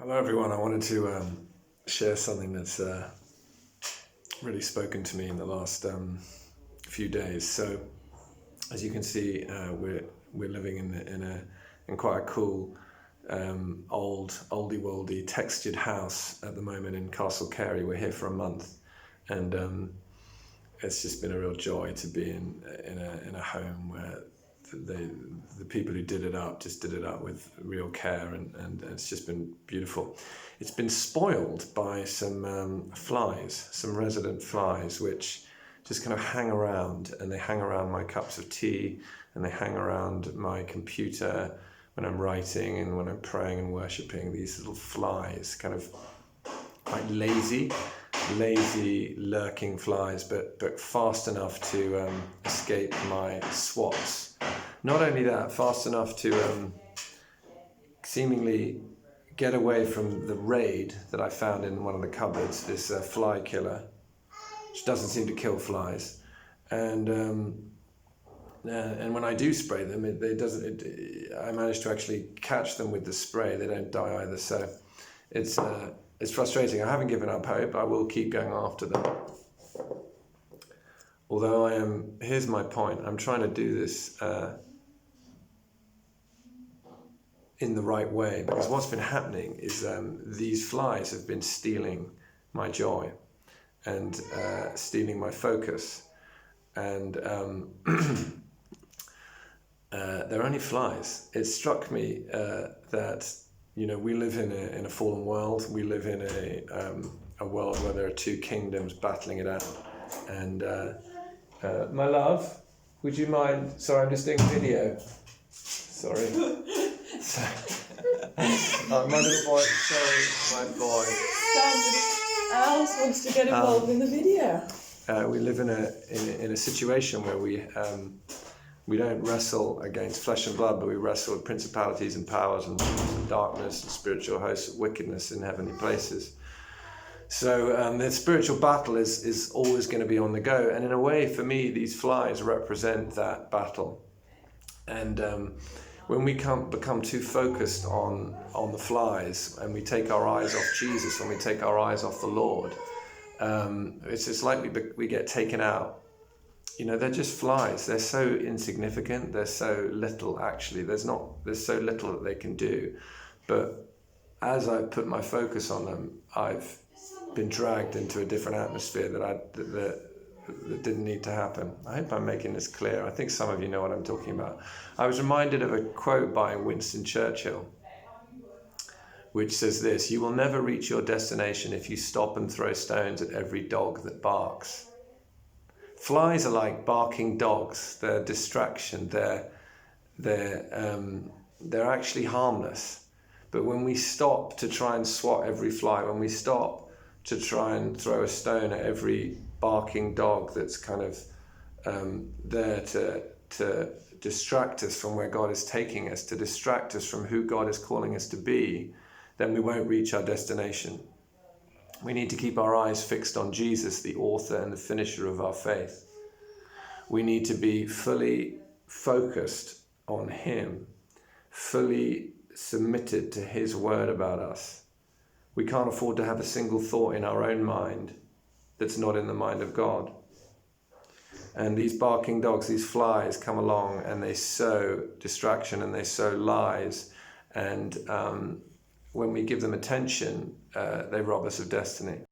Hello everyone, I wanted to share something that's really spoken to me in the last few days. So as you can see, we're living in quite a cool oldie worldy textured house at the moment in Castle Cary. We're here for a month, and it's just been a real joy to be in a home where the people who did it up just did it up with real care, and it's just been beautiful. It's been spoiled by some flies, some resident flies, which just kind of hang around, and they hang around my cups of tea, and they hang around my computer when I'm writing and when I'm praying and worshipping. These little flies, kind of quite lazy lurking flies, but fast enough to escape my swats. Not only that, fast enough to seemingly get away from the raid that I found in one of the cupboards, this fly killer, which doesn't seem to kill flies. And when I do spray them, I manage to actually catch them with the spray. They don't die either. So it's frustrating. I haven't given up hope. I will keep going after them. Although here's my point, I'm trying to do this in the right way, because what's been happening is these flies have been stealing my joy and stealing my focus. And they're only flies. It struck me that we live in a fallen world. We live in a world where there are two kingdoms battling it out. And my love, would you mind? Sorry, I'm just doing a video. Sorry. My little boy. Sorry, my boy. Somebody else wants to get involved in the video. We live in a situation where we don't wrestle against flesh and blood, but we wrestle with principalities and powers and darkness and spiritual hosts of wickedness in heavenly places. So the spiritual battle is always going to be on the go. And in a way, for me, these flies represent that battle. And when we become too focused on the flies, and we take our eyes off Jesus, and we take our eyes off the Lord, it's like we get taken out. They're just flies. They're so insignificant. They're so little, actually. There's so little that they can do. But as I put my focus on them, I've been dragged into a different atmosphere that didn't need to happen. I hope I'm making this clear. I think some of you know what I'm talking about. I was reminded of a quote by Winston Churchill, which says this: "You will never reach your destination if you stop and throw stones at every dog that barks." Flies are like barking dogs. They're a distraction. They're actually harmless. But when we stop to try and swat every fly, when we stop to try and throw a stone at every barking dog that's kind of there to distract us from where God is taking us, to distract us from who God is calling us to be, then we won't reach our destination. We need to keep our eyes fixed on Jesus, the author and the finisher of our faith. We need to be fully focused on Him, fully submitted to His word about us. We can't afford to have a single thought in our own mind that's not in the mind of God. And these barking dogs, these flies, come along and they sow distraction and they sow lies. And when we give them attention, they rob us of destiny.